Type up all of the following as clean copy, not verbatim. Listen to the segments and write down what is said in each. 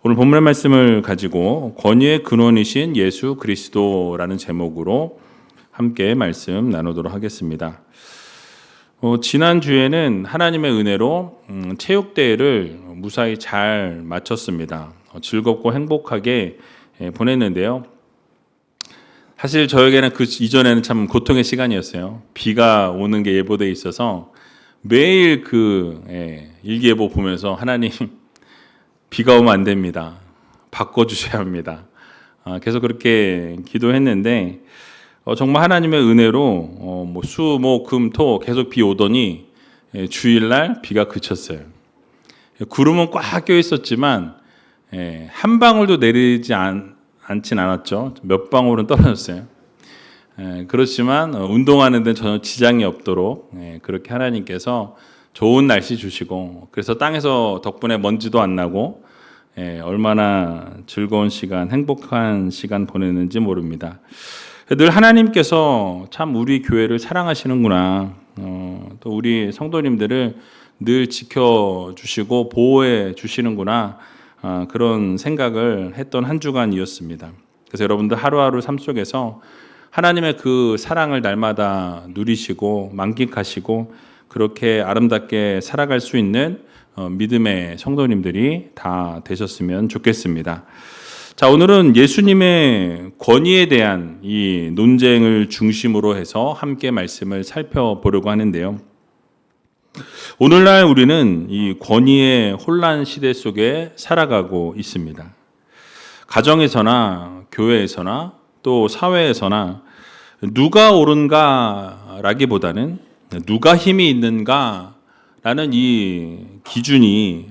오늘 본문의 말씀을 가지고 권위의 근원이신 예수 그리스도라는 제목으로 함께 말씀 나누도록 하겠습니다. 지난주에는 하나님의 은혜로 체육대회를 무사히 잘 마쳤습니다. 즐겁고 행복하게 보냈는데요. 사실 저에게는 그 이전에는 참 고통의 시간이었어요. 비가 오는 게 예보되어 있어서 매일 일기예보 보면서 하나님 비가 오면 안 됩니다. 바꿔주셔야 합니다. 계속 그렇게 기도했는데 정말 하나님의 은혜로 수, 목, 금, 토 계속 비 오더니 주일날 비가 그쳤어요. 구름은 꽉 껴 있었지만 한 방울도 내리지 않진 않았죠. 몇 방울은 떨어졌어요. 그렇지만 운동하는 데는 전혀 지장이 없도록 그렇게 하나님께서 좋은 날씨 주시고, 그래서 땅에서 덕분에 먼지도 안 나고 얼마나 즐거운 시간, 행복한 시간 보냈는지 모릅니다. 늘 하나님께서 참 우리 교회를 사랑하시는구나, 또 우리 성도님들을 늘 지켜주시고 보호해 주시는구나, 그런 생각을 했던 한 주간이었습니다. 그래서 여러분들 하루하루 삶 속에서 하나님의 그 사랑을 날마다 누리시고 만끽하시고 그렇게 아름답게 살아갈 수 있는 믿음의 성도님들이 다 되셨으면 좋겠습니다. 자, 오늘은 예수님의 권위에 대한 이 논쟁을 중심으로 해서 함께 말씀을 살펴보려고 하는데요. 오늘날 우리는 이 권위의 혼란 시대 속에 살아가고 있습니다. 가정에서나 교회에서나 또 사회에서나 누가 옳은가라기보다는 누가 힘이 있는가라는 이 기준이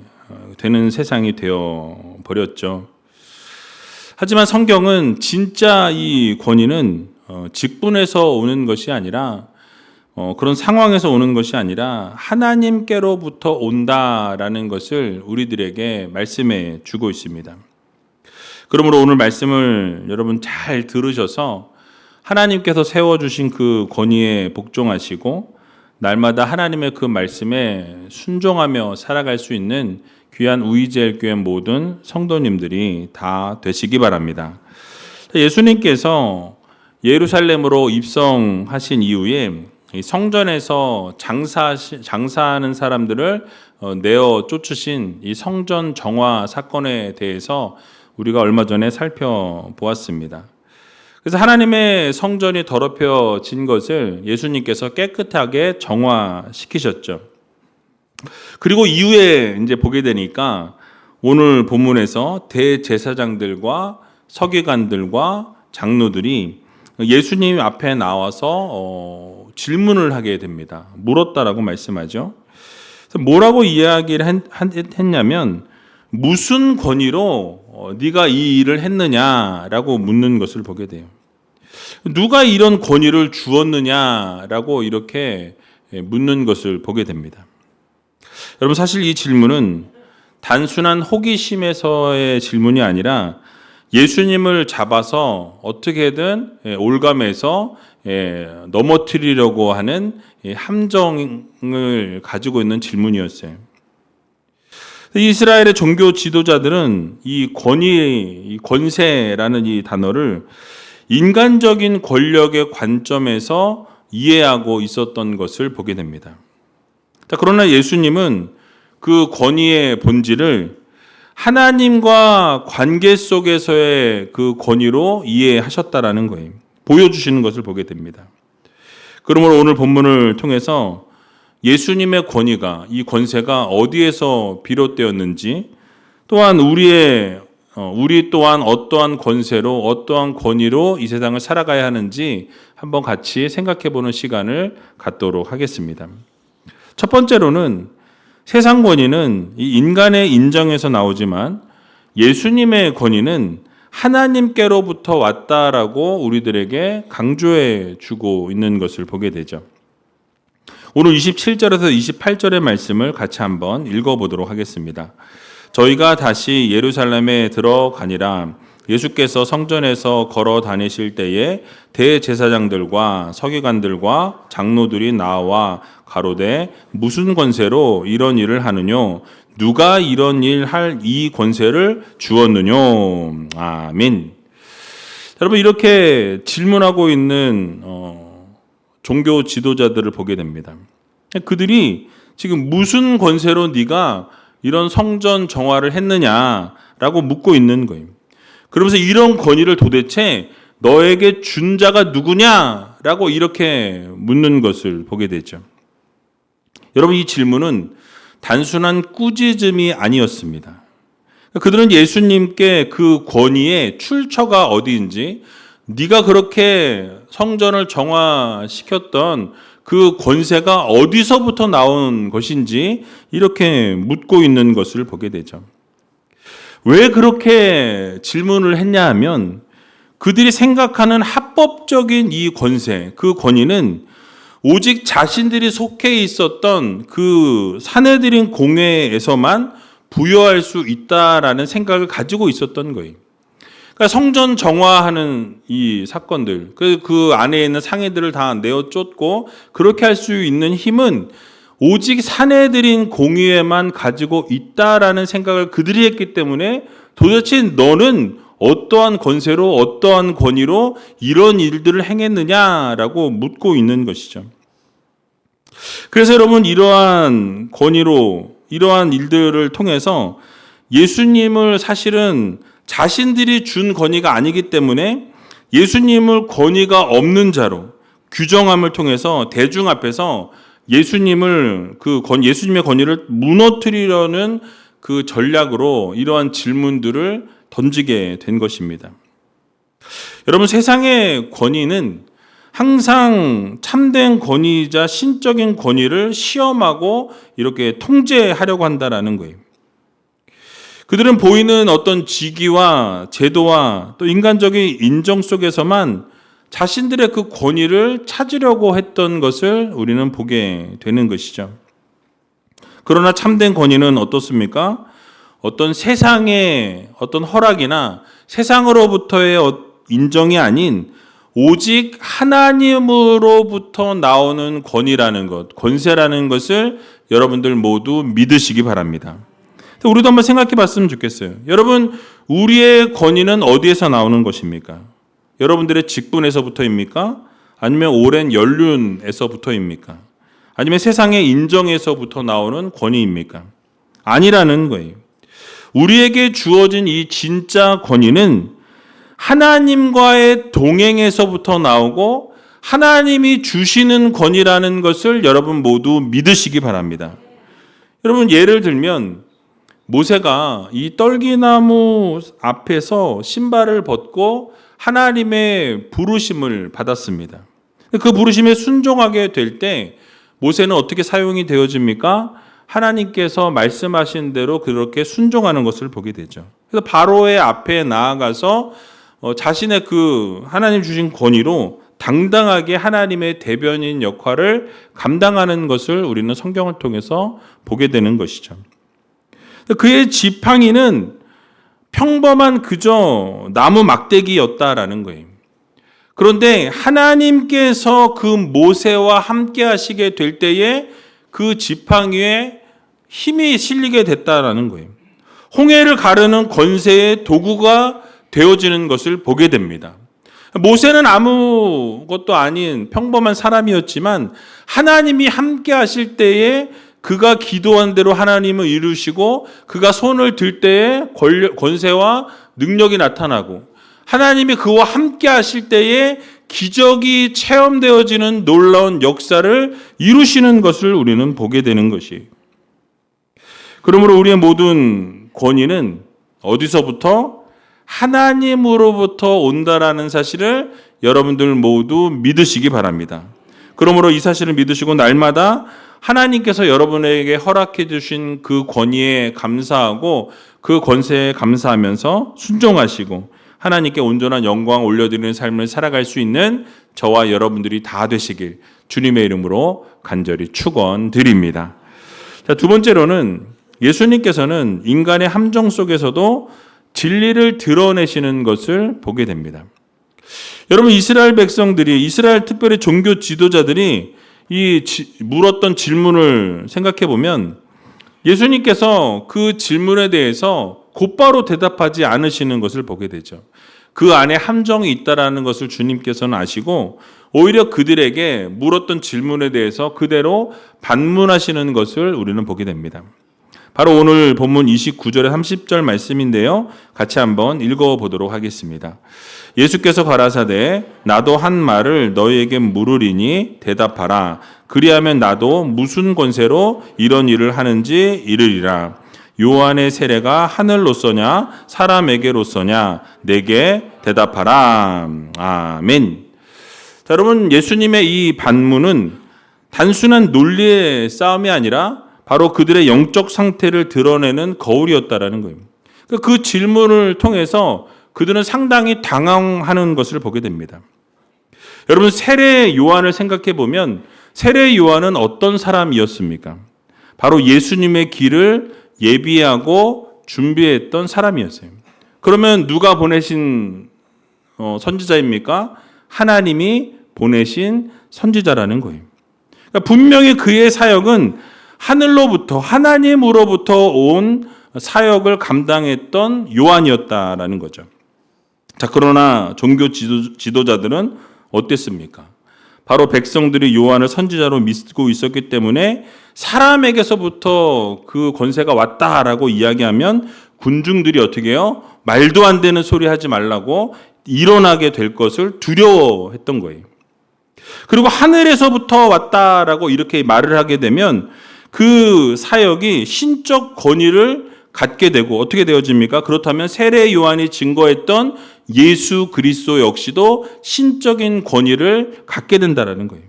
되는 세상이 되어 버렸죠. 하지만 성경은 진짜 이 권위는 직분에서 오는 것이 아니라 그런 상황에서 오는 것이 아니라 하나님께로부터 온다라는 것을 우리들에게 말씀해 주고 있습니다. 그러므로 오늘 말씀을 여러분 잘 들으셔서 하나님께서 세워주신 그 권위에 복종하시고 날마다 하나님의 그 말씀에 순종하며 살아갈 수 있는 귀한 우이제일교회 모든 성도님들이 다 되시기 바랍니다. 예수님께서 예루살렘으로 입성하신 이후에 성전에서 장사하는 사람들을 내어 쫓으신 이 성전 정화 사건에 대해서 우리가 얼마 전에 살펴보았습니다. 그래서 하나님의 성전이 더럽혀진 것을 예수님께서 깨끗하게 정화시키셨죠. 그리고 이후에 이제 보게 되니까 오늘 본문에서 대제사장들과 서기관들과 장로들이 예수님 앞에 나와서 질문을 하게 됩니다. 물었다라고 말씀하죠. 그래서 뭐라고 이야기를 했냐면 무슨 권위로 네가 이 일을 했느냐라고 묻는 것을 보게 돼요. 누가 이런 권위를 주었느냐라고 이렇게 묻는 것을 보게 됩니다. 여러분, 사실 이 질문은 단순한 호기심에서의 질문이 아니라 예수님을 잡아서 어떻게든 올감해서 넘어뜨리려고 하는 함정을 가지고 있는 질문이었어요. 이스라엘의 종교 지도자들은 이 권위, 이 권세라는 이 단어를 인간적인 권력의 관점에서 이해하고 있었던 것을 보게 됩니다. 그러나 예수님은 그 권위의 본질을 하나님과 관계 속에서의 그 권위로 이해하셨다라는 거예요. 보여주시는 것을 보게 됩니다. 그러므로 오늘 본문을 통해서 예수님의 권위가, 이 권세가 어디에서 비롯되었는지, 또한 우리 또한 어떠한 권세로, 어떠한 권위로 이 세상을 살아가야 하는지 한번 같이 생각해 보는 시간을 갖도록 하겠습니다. 첫 번째로는 세상 권위는 이 인간의 인정에서 나오지만 예수님의 권위는 하나님께로부터 왔다라고 우리들에게 강조해 주고 있는 것을 보게 되죠. 오늘 27절에서 28절의 말씀을 같이 한번 읽어보도록 하겠습니다. 저희가 다시 예루살렘에 들어가니라 예수께서 성전에서 걸어 다니실 때에 대제사장들과 서기관들과 장로들이 나와 가로되 무슨 권세로 이런 일을 하느뇨? 누가 이런 일 할 이 권세를 주었느뇨? 아멘. 여러분, 이렇게 질문하고 있는 종교 지도자들을 보게 됩니다. 그들이 지금 무슨 권세로 네가 이런 성전 정화를 했느냐라고 묻고 있는 거예요. 그러면서 이런 권위를 도대체 너에게 준 자가 누구냐라고 이렇게 묻는 것을 보게 되죠. 여러분, 이 질문은 단순한 꾸짖음이 아니었습니다. 그들은 예수님께 그 권위의 출처가 어디인지, 네가 그렇게 성전을 정화시켰던 그 권세가 어디서부터 나온 것인지 이렇게 묻고 있는 것을 보게 되죠. 왜 그렇게 질문을 했냐 하면 그들이 생각하는 합법적인 이 권세, 그 권위는 오직 자신들이 속해 있었던 그 사내들인 공회에서만 부여할 수 있다라는 생각을 가지고 있었던 거예요. 그러니까 성전 정화하는 이 사건들, 그 안에 있는 상회들을 다 내어 쫓고 그렇게 할 수 있는 힘은 오직 사내들인 공의에만 가지고 있다라는 생각을 그들이 했기 때문에 도대체 너는 어떠한 권세로 어떠한 권위로 이런 일들을 행했느냐라고 묻고 있는 것이죠. 그래서 여러분, 이러한 권위로 이러한 일들을 통해서 예수님을 사실은 자신들이 준 권위가 아니기 때문에 예수님을 권위가 없는 자로 규정함을 통해서 대중 앞에서 예수님의 권위를 무너뜨리려는 그 전략으로 이러한 질문들을 던지게 된 것입니다. 여러분, 세상의 권위는 항상 참된 권위이자 신적인 권위를 시험하고 이렇게 통제하려고 한다라는 거예요. 그들은 보이는 어떤 직위와 제도와 또 인간적인 인정 속에서만 자신들의 그 권위를 찾으려고 했던 것을 우리는 보게 되는 것이죠. 그러나 참된 권위는 어떻습니까? 어떤 세상의 어떤 허락이나 세상으로부터의 인정이 아닌 오직 하나님으로부터 나오는 권위라는 것, 권세라는 것을 여러분들 모두 믿으시기 바랍니다. 우리도 한번 생각해 봤으면 좋겠어요. 여러분, 우리의 권위는 어디에서 나오는 것입니까? 여러분들의 직분에서부터입니까? 아니면 오랜 연륜에서부터입니까? 아니면 세상의 인정에서부터 나오는 권위입니까? 아니라는 거예요. 우리에게 주어진 이 진짜 권위는 하나님과의 동행에서부터 나오고 하나님이 주시는 권위라는 것을 여러분 모두 믿으시기 바랍니다. 여러분, 예를 들면 모세가 이 떨기나무 앞에서 신발을 벗고 하나님의 부르심을 받았습니다. 그 부르심에 순종하게 될 때 모세는 어떻게 사용이 되어집니까? 하나님께서 말씀하신 대로 그렇게 순종하는 것을 보게 되죠. 그래서 바로의 앞에 나아가서 자신의 그 하나님 주신 권위로 당당하게 하나님의 대변인 역할을 감당하는 것을 우리는 성경을 통해서 보게 되는 것이죠. 그의 지팡이는 평범한 그저 나무 막대기였다라는 거예요. 그런데 하나님께서 그 모세와 함께 하시게 될 때에 그 지팡이에 힘이 실리게 됐다라는 거예요. 홍해를 가르는 권세의 도구가 되어지는 것을 보게 됩니다. 모세는 아무것도 아닌 평범한 사람이었지만 하나님이 함께 하실 때에 그가 기도한 대로 하나님을 이루시고 그가 손을 들 때에 권세와 능력이 나타나고 하나님이 그와 함께 하실 때에 기적이 체험되어지는 놀라운 역사를 이루시는 것을 우리는 보게 되는 것이에요. 그러므로 우리의 모든 권위는 어디서부터? 하나님으로부터 온다라는 사실을 여러분들 모두 믿으시기 바랍니다. 그러므로 이 사실을 믿으시고 날마다 하나님께서 여러분에게 허락해 주신 그 권위에 감사하고 그 권세에 감사하면서 순종하시고 하나님께 온전한 영광 올려드리는 삶을 살아갈 수 있는 저와 여러분들이 다 되시길 주님의 이름으로 간절히 축원드립니다. 자, 두 번째로는 예수님께서는 인간의 함정 속에서도 진리를 드러내시는 것을 보게 됩니다. 여러분, 이스라엘 백성들이, 이스라엘 특별히 종교 지도자들이 물었던 질문을 생각해 보면 예수님께서 그 질문에 대해서 곧바로 대답하지 않으시는 것을 보게 되죠. 그 안에 함정이 있다라는 것을 주님께서는 아시고 오히려 그들에게 물었던 질문에 대해서 그대로 반문하시는 것을 우리는 보게 됩니다. 바로 오늘 본문 29절에 30절 말씀인데요. 같이 한번 읽어보도록 하겠습니다. 예수께서 가라사대 나도 한 말을 너희에게 물으리니 대답하라. 그리하면 나도 무슨 권세로 이런 일을 하는지 이르리라. 요한의 세례가 하늘로서냐 사람에게로서냐 내게 대답하라. 아멘. 자, 여러분, 예수님의 이 반문은 단순한 논리의 싸움이 아니라 바로 그들의 영적 상태를 드러내는 거울이었다라는 거예요. 그 질문을 통해서 그들은 상당히 당황하는 것을 보게 됩니다. 여러분, 세례 요한을 생각해 보면 세례 요한은 어떤 사람이었습니까? 바로 예수님의 길을 예비하고 준비했던 사람이었어요. 그러면 누가 보내신 선지자입니까? 하나님이 보내신 선지자라는 거예요. 그러니까 분명히 그의 사역은 하늘로부터, 하나님으로부터 온 사역을 감당했던 요한이었다라는 거죠. 자, 그러나 종교 지도자들은 어땠습니까? 바로 백성들이 요한을 선지자로 믿고 있었기 때문에 사람에게서부터 그 권세가 왔다라고 이야기하면 군중들이 어떻게 해요? 말도 안 되는 소리 하지 말라고 일어나게 될 것을 두려워했던 거예요. 그리고 하늘에서부터 왔다라고 이렇게 말을 하게 되면 그 사역이 신적 권위를 갖게 되고 어떻게 되어집니까? 그렇다면 세례 요한이 증거했던 예수 그리스도 역시도 신적인 권위를 갖게 된다라는 거예요.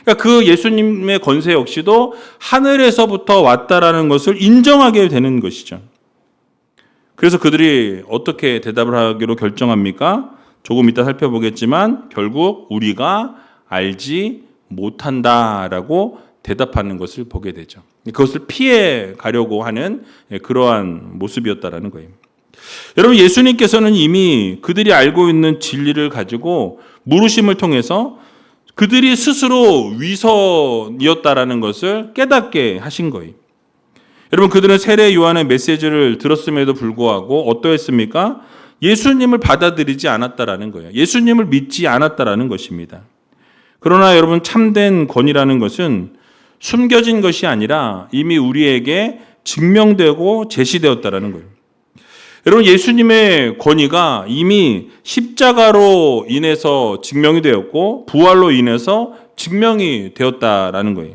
그러니까 그 예수님의 권세 역시도 하늘에서부터 왔다라는 것을 인정하게 되는 것이죠. 그래서 그들이 어떻게 대답을 하기로 결정합니까? 조금 이따 살펴보겠지만 결국 우리가 알지 못한다라고 대답하는 것을 보게 되죠. 그것을 피해 가려고 하는 그러한 모습이었다라는 거예요. 여러분, 예수님께서는 이미 그들이 알고 있는 진리를 가지고 물으심을 통해서 그들이 스스로 위선이었다라는 것을 깨닫게 하신 거예요. 여러분, 그들은 세례 요한의 메시지를 들었음에도 불구하고 어떠했습니까? 예수님을 받아들이지 않았다라는 거예요. 예수님을 믿지 않았다라는 것입니다. 그러나 여러분, 참된 권위라는 것은 숨겨진 것이 아니라 이미 우리에게 증명되고 제시되었다라는 거예요. 여러분, 예수님의 권위가 이미 십자가로 인해서 증명이 되었고 부활로 인해서 증명이 되었다라는 거예요.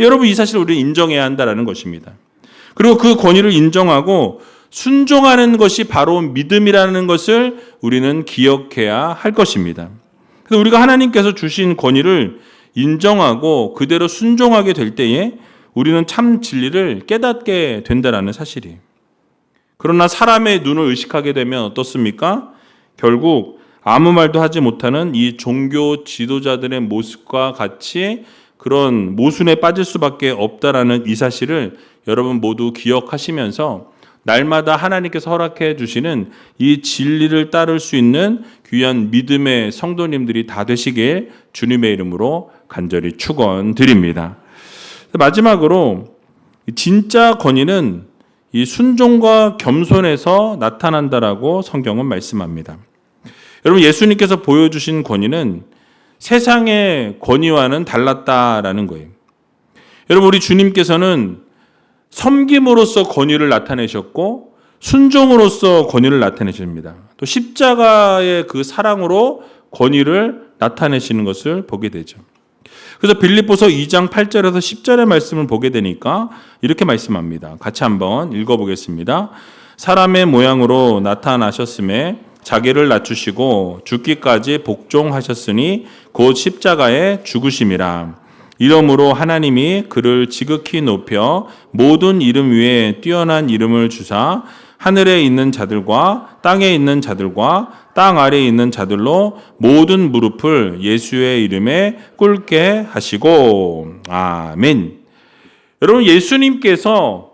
여러분, 이 사실을 우리는 인정해야 한다라는 것입니다. 그리고 그 권위를 인정하고 순종하는 것이 바로 믿음이라는 것을 우리는 기억해야 할 것입니다. 그래서 우리가 하나님께서 주신 권위를 인정하고 그대로 순종하게 될 때에 우리는 참 진리를 깨닫게 된다는 사실이에요. 그러나 사람의 눈을 의식하게 되면 어떻습니까? 결국 아무 말도 하지 못하는 이 종교 지도자들의 모습과 같이 그런 모순에 빠질 수밖에 없다라는 이 사실을 여러분 모두 기억하시면서 날마다 하나님께서 허락해 주시는 이 진리를 따를 수 있는 귀한 믿음의 성도님들이 다 되시길 주님의 이름으로 간절히 축원드립니다. 마지막으로 진짜 권위는 이 순종과 겸손에서 나타난다라고 성경은 말씀합니다. 여러분, 예수님께서 보여주신 권위는 세상의 권위와는 달랐다라는 거예요. 여러분, 우리 주님께서는 섬김으로써 권위를 나타내셨고 순종으로써 권위를 나타내십니다. 또 십자가의 그 사랑으로 권위를 나타내시는 것을 보게 되죠. 그래서 빌립보서 2장 8절에서 10절의 말씀을 보게 되니까 이렇게 말씀합니다. 같이 한번 읽어보겠습니다. 사람의 모양으로 나타나셨음에 자기를 낮추시고 죽기까지 복종하셨으니 곧 십자가에 죽으심이라. 이러므로 하나님이 그를 지극히 높여 모든 이름 위에 뛰어난 이름을 주사 하늘에 있는 자들과 땅에 있는 자들과 땅 아래에 있는 자들로 모든 무릎을 예수의 이름에 꿇게 하시고 아멘. 여러분, 예수님께서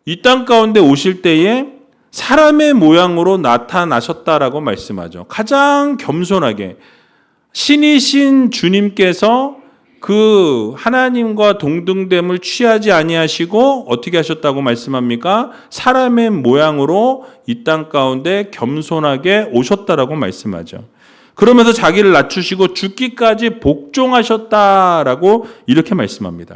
이 땅 가운데 오실 때에 사람의 모양으로 나타나셨다라고 말씀하죠. 가장 겸손하게 신이신 주님께서 그 하나님과 동등됨을 취하지 아니하시고 어떻게 하셨다고 말씀합니까? 사람의 모양으로 이 땅 가운데 겸손하게 오셨다라고 말씀하죠. 그러면서 자기를 낮추시고 죽기까지 복종하셨다라고 이렇게 말씀합니다.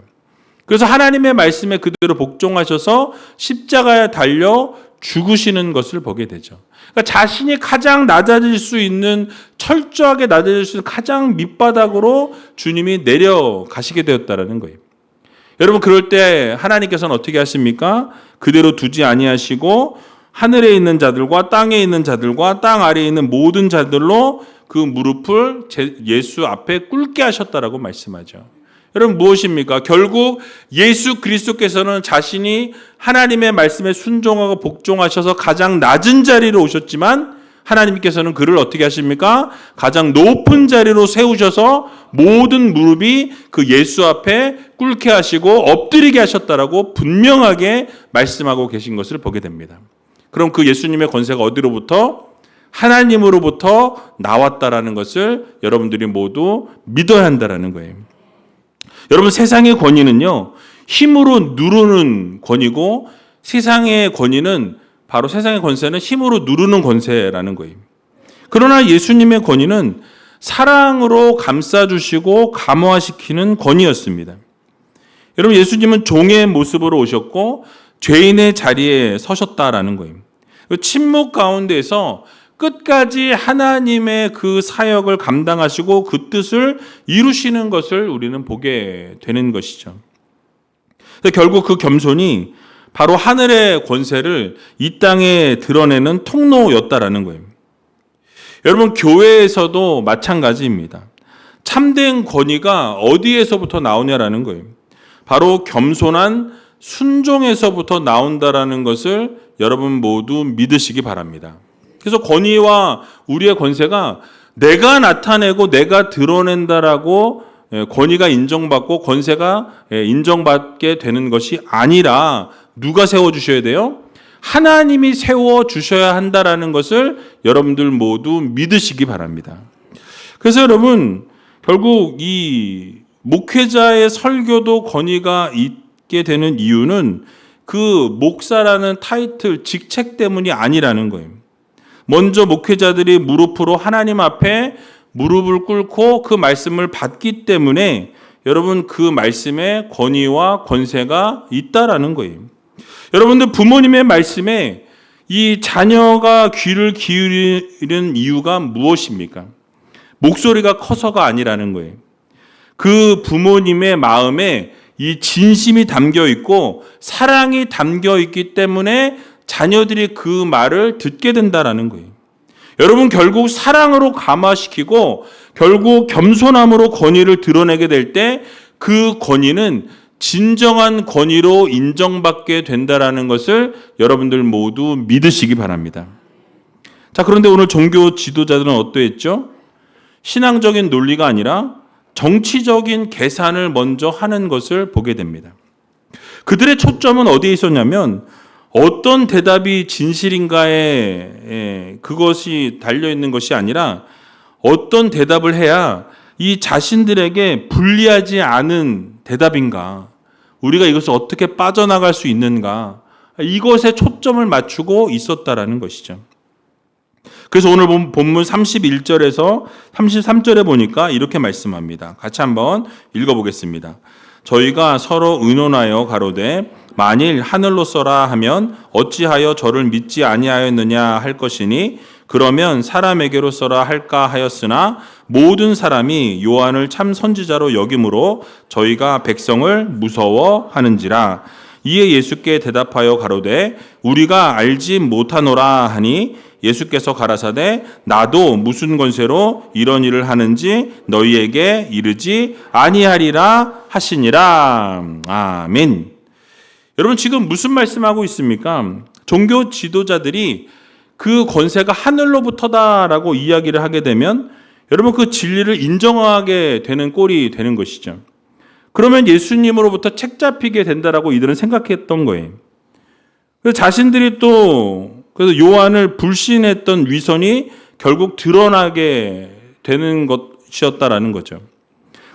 그래서 하나님의 말씀에 그대로 복종하셔서 십자가에 달려 죽으시는 것을 보게 되죠. 그러니까 자신이 가장 낮아질 수 있는, 철저하게 낮아질 수 있는 가장 밑바닥으로 주님이 내려가시게 되었다라는 거예요. 여러분, 그럴 때 하나님께서는 어떻게 하십니까? 그대로 두지 아니하시고 하늘에 있는 자들과 땅에 있는 자들과 땅 아래에 있는 모든 자들로 그 무릎을 예수 앞에 꿇게 하셨다라고 말씀하죠. 여러분, 무엇입니까? 결국 예수 그리스도께서는 자신이 하나님의 말씀에 순종하고 복종하셔서 가장 낮은 자리로 오셨지만 하나님께서는 그를 어떻게 하십니까? 가장 높은 자리로 세우셔서 모든 무릎이 그 예수 앞에 꿇게 하시고 엎드리게 하셨다라고 분명하게 말씀하고 계신 것을 보게 됩니다. 그럼 그 예수님의 권세가 어디로부터? 하나님으로부터 나왔다라는 것을 여러분들이 모두 믿어야 한다라는 거예요. 여러분, 세상의 권위는요, 힘으로 누르는 권위고 세상의 권위는, 바로 세상의 권세는 힘으로 누르는 권세라는 거예요. 그러나 예수님의 권위는 사랑으로 감싸주시고 감화시키는 권위였습니다. 여러분, 예수님은 종의 모습으로 오셨고 죄인의 자리에 서셨다라는 거예요. 침묵 가운데서 끝까지 하나님의 그 사역을 감당하시고 그 뜻을 이루시는 것을 우리는 보게 되는 것이죠. 결국 그 겸손이 바로 하늘의 권세를 이 땅에 드러내는 통로였다라는 거예요. 여러분, 교회에서도 마찬가지입니다. 참된 권위가 어디에서부터 나오냐라는 거예요. 바로 겸손한 순종에서부터 나온다라는 것을 여러분 모두 믿으시기 바랍니다. 그래서 권위와 우리의 권세가 내가 나타내고 내가 드러낸다라고 권위가 인정받고 권세가 인정받게 되는 것이 아니라 누가 세워주셔야 돼요? 하나님이 세워주셔야 한다라는 것을 여러분들 모두 믿으시기 바랍니다. 그래서 여러분, 결국 이 목회자의 설교도 권위가 있게 되는 이유는 그 목사라는 타이틀, 직책 때문이 아니라는 거예요. 먼저 목회자들이 무릎으로 하나님 앞에 무릎을 꿇고 그 말씀을 받기 때문에 여러분, 그 말씀에 권위와 권세가 있다라는 거예요. 여러분들, 부모님의 말씀에 이 자녀가 귀를 기울이는 이유가 무엇입니까? 목소리가 커서가 아니라는 거예요. 그 부모님의 마음에 이 진심이 담겨 있고 사랑이 담겨 있기 때문에 자녀들이 그 말을 듣게 된다라는 거예요. 여러분, 결국 사랑으로 감화시키고 결국 겸손함으로 권위를 드러내게 될 때 그 권위는 진정한 권위로 인정받게 된다라는 것을 여러분들 모두 믿으시기 바랍니다. 자, 그런데 오늘 종교 지도자들은 어떠했죠? 신앙적인 논리가 아니라 정치적인 계산을 먼저 하는 것을 보게 됩니다. 그들의 초점은 어디에 있었냐면 어떤 대답이 진실인가에 그것이 달려있는 것이 아니라 어떤 대답을 해야 이 자신들에게 불리하지 않은 대답인가, 우리가 이것을 어떻게 빠져나갈 수 있는가, 이것에 초점을 맞추고 있었다라는 것이죠. 그래서 오늘 본문 31절에서 33절에 보니까 이렇게 말씀합니다. 같이 한번 읽어보겠습니다. 저희가 서로 의논하여 가로되 만일 하늘로서라 하면 어찌하여 저를 믿지 아니하였느냐 할 것이니 그러면 사람에게로서라 할까 하였으나 모든 사람이 요한을 참 선지자로 여김으로 저희가 백성을 무서워하는지라. 이에 예수께 대답하여 가로되 우리가 알지 못하노라 하니 예수께서 가라사대 나도 무슨 권세로 이런 일을 하는지 너희에게 이르지 아니하리라 하시니라. 아멘. 여러분, 지금 무슨 말씀하고 있습니까? 종교 지도자들이 그 권세가 하늘로부터다라고 이야기를 하게 되면 여러분, 그 진리를 인정하게 되는 꼴이 되는 것이죠. 그러면 예수님으로부터 책 잡히게 된다라고 이들은 생각했던 거예요. 그래서 자신들이 또 그래서 요한을 불신했던 위선이 결국 드러나게 되는 것이었다라는 거죠.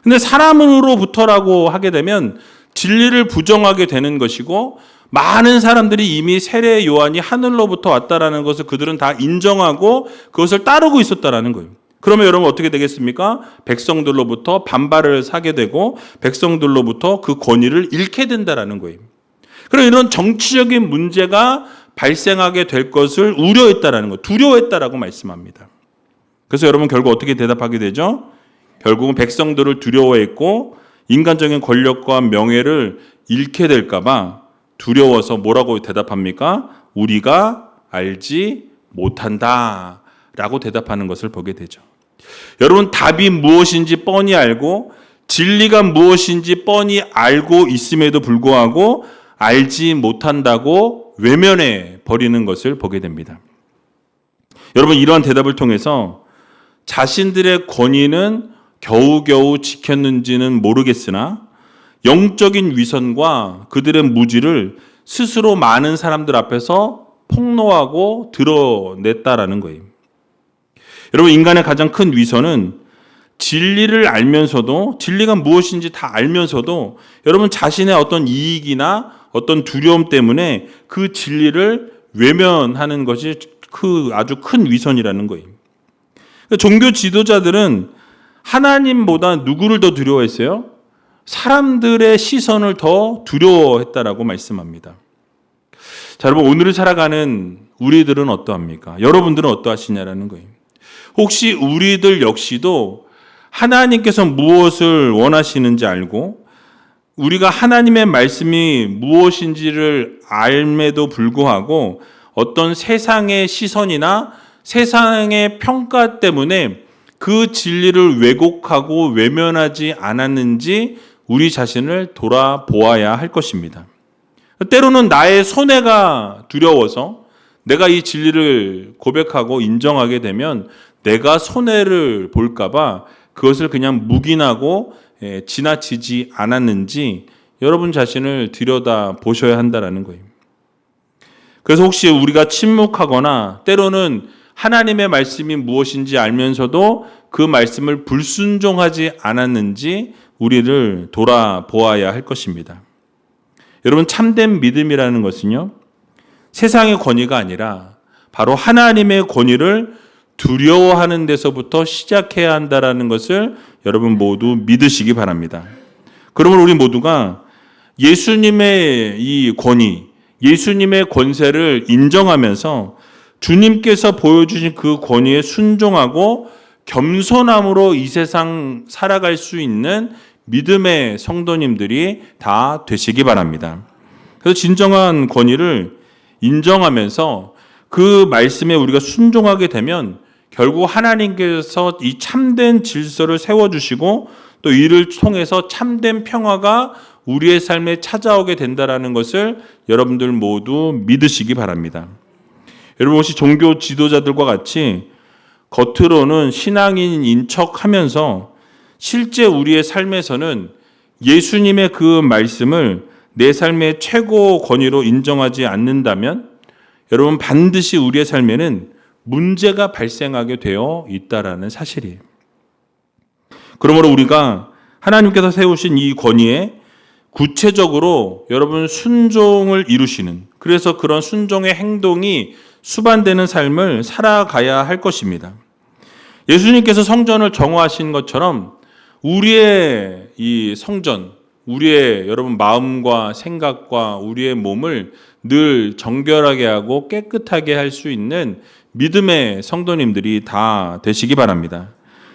근데 사람으로부터라고 하게 되면 진리를 부정하게 되는 것이고, 많은 사람들이 이미 세례 요한이 하늘로부터 왔다라는 것을 그들은 다 인정하고 그것을 따르고 있었다라는 거예요. 그러면 여러분 어떻게 되겠습니까? 백성들로부터 반발을 사게 되고 백성들로부터 그 권위를 잃게 된다라는 거예요. 그럼 이런 정치적인 문제가 발생하게 될 것을 우려했다라는 거, 두려워했다라고 말씀합니다. 그래서 여러분 결국 어떻게 대답하게 되죠? 결국은 백성들을 두려워했고 인간적인 권력과 명예를 잃게 될까 봐 두려워서 뭐라고 대답합니까? 우리가 알지 못한다 라고 대답하는 것을 보게 되죠. 여러분, 답이 무엇인지 뻔히 알고 진리가 무엇인지 뻔히 알고 있음에도 불구하고 알지 못한다고 외면해 버리는 것을 보게 됩니다. 여러분, 이러한 대답을 통해서 자신들의 권위는 겨우겨우 지켰는지는 모르겠으나 영적인 위선과 그들의 무지를 스스로 많은 사람들 앞에서 폭로하고 드러냈다라는 거예요. 여러분, 인간의 가장 큰 위선은 진리를 알면서도, 진리가 무엇인지 다 알면서도 여러분 자신의 어떤 이익이나 어떤 두려움 때문에 그 진리를 외면하는 것이 아주 큰 위선이라는 거예요. 종교 지도자들은 하나님보다 누구를 더 두려워했어요? 사람들의 시선을 더 두려워했다라고 말씀합니다. 자, 여러분, 오늘을 살아가는 우리들은 어떠합니까? 여러분들은 어떠하시냐라는 거예요. 혹시 우리들 역시도 하나님께서 무엇을 원하시는지 알고 우리가 하나님의 말씀이 무엇인지를 알매도 불구하고 어떤 세상의 시선이나 세상의 평가 때문에 그 진리를 왜곡하고 외면하지 않았는지 우리 자신을 돌아보아야 할 것입니다. 때로는 나의 손해가 두려워서 내가 이 진리를 고백하고 인정하게 되면 내가 손해를 볼까봐 그것을 그냥 묵인하고 지나치지 않았는지 여러분 자신을 들여다 보셔야 한다는 거예요. 그래서 혹시 우리가 침묵하거나 때로는 하나님의 말씀이 무엇인지 알면서도 그 말씀을 불순종하지 않았는지 우리를 돌아보아야 할 것입니다. 여러분, 참된 믿음이라는 것은요, 세상의 권위가 아니라 바로 하나님의 권위를 두려워하는 데서부터 시작해야 한다는 것을 여러분 모두 믿으시기 바랍니다. 그러면 우리 모두가 예수님의 이 권위, 예수님의 권세를 인정하면서 주님께서 보여주신 그 권위에 순종하고 겸손함으로 이 세상 살아갈 수 있는 믿음의 성도님들이 다 되시기 바랍니다. 그래서 진정한 권위를 인정하면서 그 말씀에 우리가 순종하게 되면 결국 하나님께서 이 참된 질서를 세워주시고 또 이를 통해서 참된 평화가 우리의 삶에 찾아오게 된다는 것을 여러분들 모두 믿으시기 바랍니다. 여러분, 혹시 종교 지도자들과 같이 겉으로는 신앙인인 척하면서 실제 우리의 삶에서는 예수님의 그 말씀을 내 삶의 최고 권위로 인정하지 않는다면 여러분 반드시 우리의 삶에는 문제가 발생하게 되어 있다라는 사실이에요. 그러므로 우리가 하나님께서 세우신 이 권위에 구체적으로 여러분 순종을 이루시는, 그래서 그런 순종의 행동이 수반되는 삶을 살아가야 할 것입니다. 예수님께서 성전을 정화하신 것처럼 우리의 이 성전, 우리의 여러분 마음과 생각과 우리의 몸을 늘 정결하게 하고 깨끗하게 할 수 있는 믿음의 성도님들이 다 되시기 바랍니다.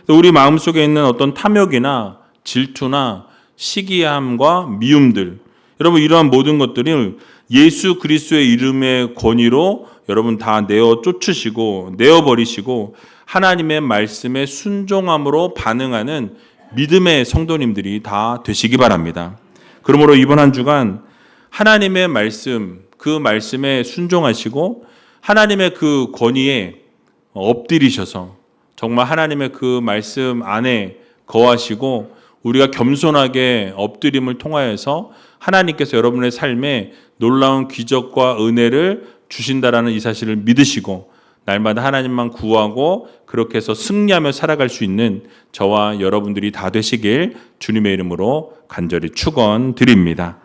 우리 마음속에 있는 어떤 탐욕이나 질투나 시기함과 미움들, 여러분 이러한 모든 것들을 예수 그리스도의 이름의 권위로 여러분 다 내어 쫓으시고 내어버리시고 하나님의 말씀에 순종함으로 반응하는 믿음의 성도님들이 다 되시기 바랍니다. 그러므로 이번 한 주간 하나님의 말씀, 그 말씀에 순종하시고 하나님의 그 권위에 엎드리셔서 정말 하나님의 그 말씀 안에 거하시고 우리가 겸손하게 엎드림을 통하여서 하나님께서 여러분의 삶에 놀라운 기적과 은혜를 주신다라는 이 사실을 믿으시고 날마다 하나님만 구하고 그렇게 해서 승리하며 살아갈 수 있는 저와 여러분들이 다 되시길 주님의 이름으로 간절히 축원드립니다.